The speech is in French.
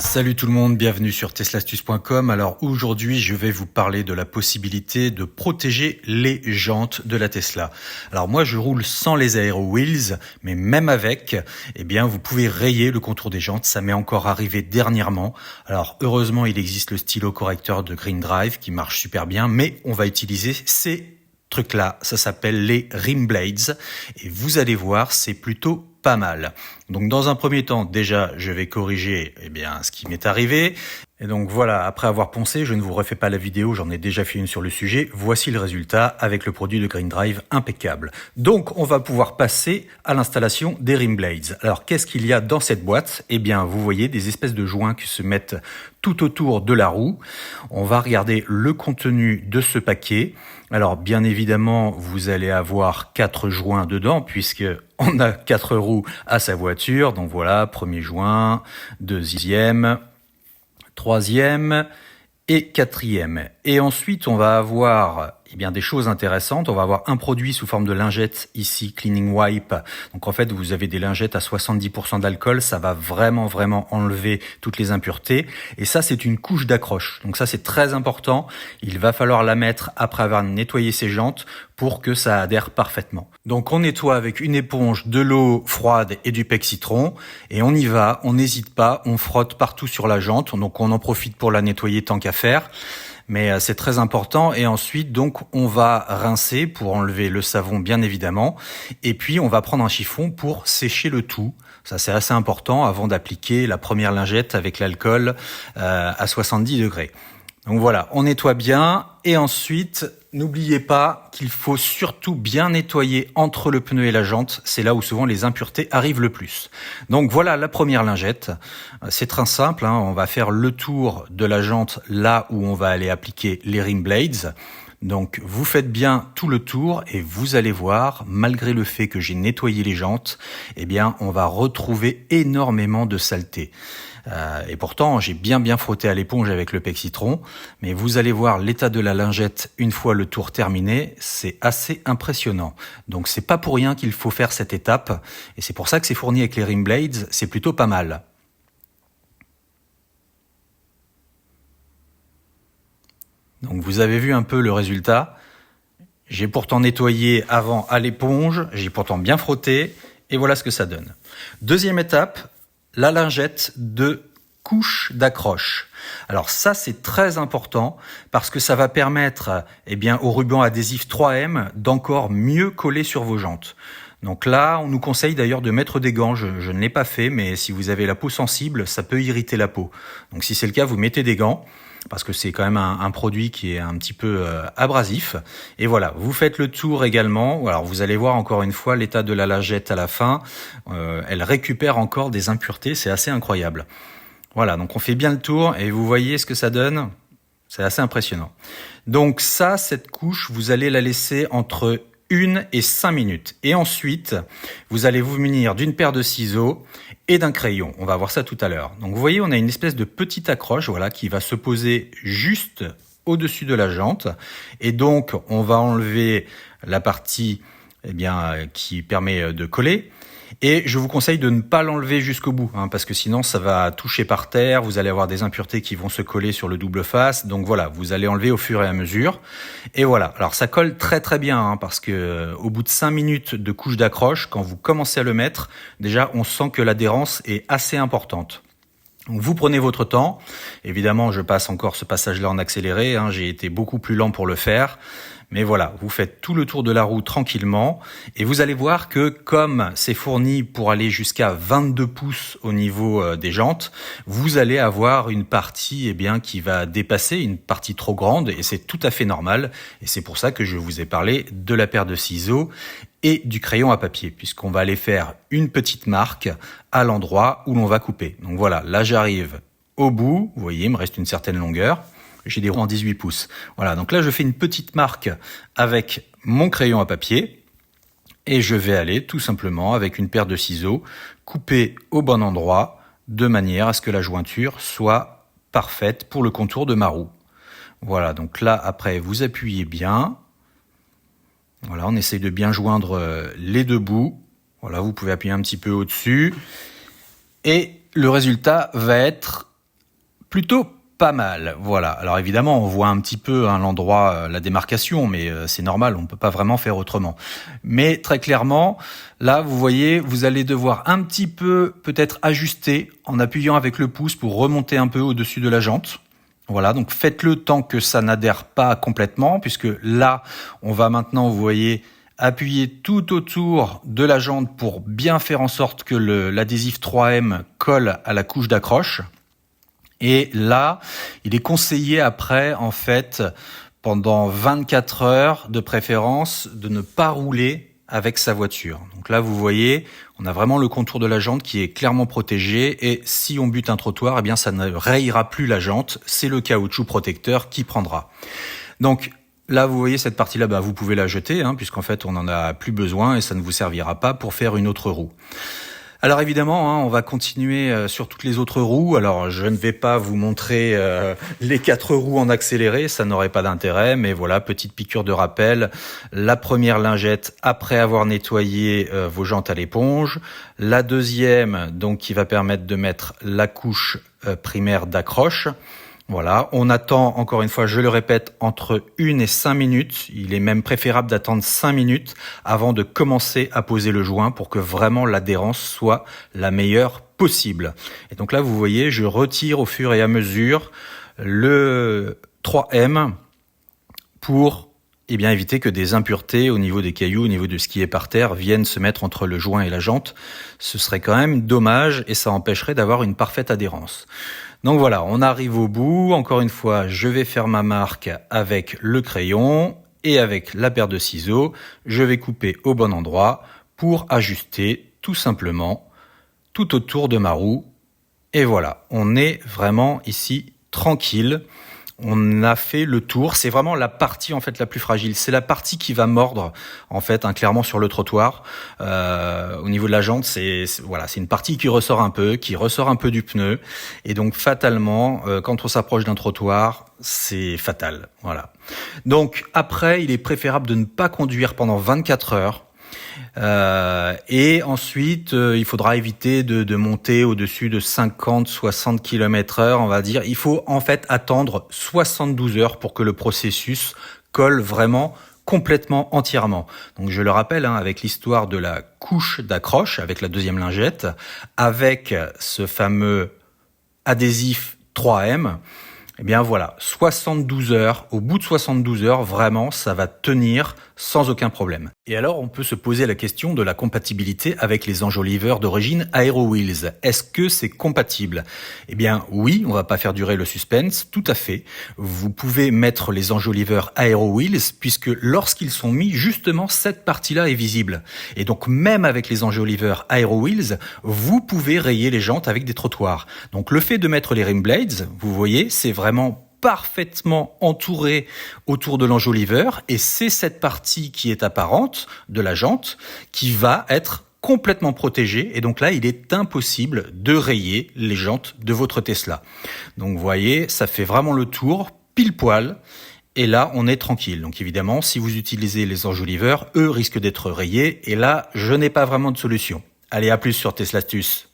Salut tout le monde, bienvenue sur teslastuce.com. Alors aujourd'hui, je vais vous parler de la possibilité de protéger les jantes de la Tesla. Alors moi, je roule sans les Aero Wheels, mais même avec, eh bien, vous pouvez rayer le contour des jantes. Ça m'est encore arrivé dernièrement. Alors heureusement, il existe le stylo correcteur de Green Drive qui marche super bien, mais on va utiliser ces trucs-là. Ça s'appelle les Rim Blades et vous allez voir, c'est plutôt pas mal. Donc dans un premier temps, déjà, je vais corriger ce qui m'est arrivé. Et donc voilà, après avoir poncé, je ne vous refais pas la vidéo, j'en ai déjà fait une sur le sujet. Voici le résultat avec le produit de Green Drive impeccable. Donc on va pouvoir passer à l'installation des Rim Blades. Alors qu'est-ce qu'il y a dans cette boîte ? Eh bien, vous voyez des espèces de joints qui se mettent tout autour de la roue. On va regarder le contenu de ce paquet. Alors bien évidemment, vous allez avoir 4 joints dedans puisque on a 4 roues à sa voiture. Donc voilà, premier joint, deuxième, troisième et quatrième. Et ensuite, on va avoir des choses intéressantes. On va avoir un produit sous forme de lingette ici, Cleaning Wipe. Donc en fait, vous avez des lingettes à 70% d'alcool. Ça va vraiment enlever toutes les impuretés. Et ça, c'est une couche d'accroche. Donc ça, c'est très important. Il va falloir la mettre après avoir nettoyé ses jantes pour que ça adhère parfaitement. Donc on nettoie avec une éponge, de l'eau froide et du pec citron. Et on y va, on n'hésite pas, on frotte partout sur la jante. Donc on en profite pour la nettoyer tant qu'à faire. Mais c'est très important. Et ensuite, donc, on va rincer pour enlever le savon, bien évidemment. Et puis, on va prendre un chiffon pour sécher le tout. Ça, c'est assez important avant d'appliquer la première lingette avec l'alcool à 70 degrés. Donc voilà, on nettoie bien. Et ensuite, n'oubliez pas qu'il faut surtout bien nettoyer entre le pneu et la jante. C'est là où souvent les impuretés arrivent le plus. Donc voilà la première lingette. C'est très simple, on va faire le tour de la jante là où on va aller appliquer les Rim Blades. Donc vous faites bien tout le tour et vous allez voir, malgré le fait que j'ai nettoyé les jantes, on va retrouver énormément de saleté. Et pourtant, j'ai bien frotté à l'éponge avec le pec citron, mais vous allez voir l'état de la lingette une fois le tour terminé, c'est assez impressionnant. Donc c'est pas pour rien qu'il faut faire cette étape, et c'est pour ça que c'est fourni avec les Rim Blades, c'est plutôt pas mal. Donc vous avez vu un peu le résultat. J'ai pourtant nettoyé avant à l'éponge, j'ai pourtant bien frotté, et voilà ce que ça donne. Deuxième étape, la lingette de couche d'accroche. Alors ça, c'est très important parce que ça va permettre au ruban adhésif 3M d'encore mieux coller sur vos jantes. Donc là, on nous conseille d'ailleurs de mettre des gants. Je ne l'ai pas fait, mais si vous avez la peau sensible, ça peut irriter la peau. Donc si c'est le cas, vous mettez des gants parce que c'est quand même un produit qui est un petit peu abrasif. Et voilà, vous faites le tour également. Alors vous allez voir encore une fois l'état de la lingette à la fin. Elle récupère encore des impuretés, c'est assez incroyable. Voilà, donc on fait bien le tour et vous voyez ce que ça donne. C'est assez impressionnant. Donc ça, cette couche, vous allez la laisser entre 1 et 5 minutes. Et ensuite, vous allez vous munir d'une paire de ciseaux et d'un crayon. On va voir ça tout à l'heure. Donc vous voyez, on a une espèce de petite accroche qui va se poser juste au-dessus de la jante. Et donc, on va enlever la partie qui permet de coller. Et je vous conseille de ne pas l'enlever jusqu'au bout, parce que sinon ça va toucher par terre, vous allez avoir des impuretés qui vont se coller sur le double face. Donc voilà, vous allez enlever au fur et à mesure. Et voilà, alors ça colle très bien, parce que au bout de 5 minutes de couche d'accroche, quand vous commencez à le mettre, déjà on sent que l'adhérence est assez importante. Donc vous prenez votre temps. Évidemment, je passe encore ce passage-là en accéléré. J'ai été beaucoup plus lent pour le faire. Mais voilà, vous faites tout le tour de la roue tranquillement. Et vous allez voir que comme c'est fourni pour aller jusqu'à 22 pouces au niveau des jantes, vous allez avoir une partie qui va dépasser, une partie trop grande. Et c'est tout à fait normal. Et c'est pour ça que je vous ai parlé de la paire de ciseaux et du crayon à papier, puisqu'on va aller faire une petite marque à l'endroit où l'on va couper. Donc voilà, là j'arrive au bout, vous voyez, il me reste une certaine longueur, j'ai des roues en 18 pouces. Voilà, donc là je fais une petite marque avec mon crayon à papier, et je vais aller tout simplement avec une paire de ciseaux couper au bon endroit, de manière à ce que la jointure soit parfaite pour le contour de ma roue. Voilà, donc là après vous appuyez bien. Voilà, on essaye de bien joindre les deux bouts. Voilà, vous pouvez appuyer un petit peu au-dessus. Et le résultat va être plutôt pas mal. Voilà. Alors évidemment, on voit un petit peu l'endroit, la démarcation, mais c'est normal, on ne peut pas vraiment faire autrement. Mais très clairement, là, vous voyez, vous allez devoir un petit peu peut-être ajuster en appuyant avec le pouce pour remonter un peu au-dessus de la jante. Voilà, donc faites-le tant que ça n'adhère pas complètement, puisque là, on va maintenant, vous voyez, appuyer tout autour de la jante pour bien faire en sorte que l'adhésif 3M colle à la couche d'accroche. Et là, il est conseillé après, en fait, pendant 24 heures de préférence, de ne pas rouler avec sa voiture. Donc là, vous voyez, on a vraiment le contour de la jante qui est clairement protégé et si on bute un trottoir, eh bien, ça ne rayera plus la jante. C'est le caoutchouc protecteur qui prendra. Donc, là, vous voyez, cette partie-là, vous pouvez la jeter, puisqu'en fait, on n'en a plus besoin et ça ne vous servira pas pour faire une autre roue. Alors évidemment, on va continuer sur toutes les autres roues. Alors je ne vais pas vous montrer les 4 roues en accéléré, ça n'aurait pas d'intérêt. Mais voilà, petite piqûre de rappel. La première lingette après avoir nettoyé vos jantes à l'éponge. La deuxième, donc qui va permettre de mettre la couche primaire d'accroche. Voilà, on attend, encore une fois, je le répète, entre 1 et 5 minutes. Il est même préférable d'attendre 5 minutes avant de commencer à poser le joint pour que vraiment l'adhérence soit la meilleure possible. Et donc là, vous voyez, je retire au fur et à mesure le 3M pour éviter que des impuretés au niveau des cailloux, au niveau de ce qui est par terre, viennent se mettre entre le joint et la jante. Ce serait quand même dommage et ça empêcherait d'avoir une parfaite adhérence. Donc voilà, on arrive au bout. Encore une fois, je vais faire ma marque avec le crayon et avec la paire de ciseaux. Je vais couper au bon endroit pour ajuster tout simplement tout autour de ma roue. Et voilà, on est vraiment ici tranquille. On a fait le tour. C'est vraiment la partie en fait la plus fragile. C'est la partie qui va mordre en fait clairement sur le trottoir. Au niveau de la jante, c'est une partie qui ressort un peu du pneu. Et donc fatalement, quand on s'approche d'un trottoir, c'est fatal. Voilà. Donc après, il est préférable de ne pas conduire pendant 24 heures. Et ensuite, il faudra éviter de monter au-dessus de 50-60 km/h, on va dire. Il faut en fait attendre 72 heures pour que le processus colle vraiment complètement, entièrement. Donc je le rappelle, avec l'histoire de la couche d'accroche, avec la deuxième lingette, avec ce fameux adhésif 3M, eh bien voilà, 72 heures, au bout de 72 heures, vraiment, ça va tenir sans aucun problème. Et alors, on peut se poser la question de la compatibilité avec les enjoliveurs d'origine Aero Wheels. Est-ce que c'est compatible? Eh bien oui, on va pas faire durer le suspense, tout à fait. Vous pouvez mettre les enjoliveurs Aero Wheels, puisque lorsqu'ils sont mis, justement, cette partie-là est visible. Et donc, même avec les enjoliveurs Aero Wheels, vous pouvez rayer les jantes avec des trottoirs. Donc, le fait de mettre les rim blades, vous voyez, c'est vraiment parfaitement entouré autour de l'enjoliveur et c'est cette partie qui est apparente de la jante qui va être complètement protégée et donc là il est impossible de rayer les jantes de votre Tesla. Donc vous voyez, ça fait vraiment le tour pile poil et là on est tranquille. Donc évidemment si vous utilisez les enjoliveurs, eux risquent d'être rayés et là je n'ai pas vraiment de solution. Allez, à plus sur Tesla Astuce.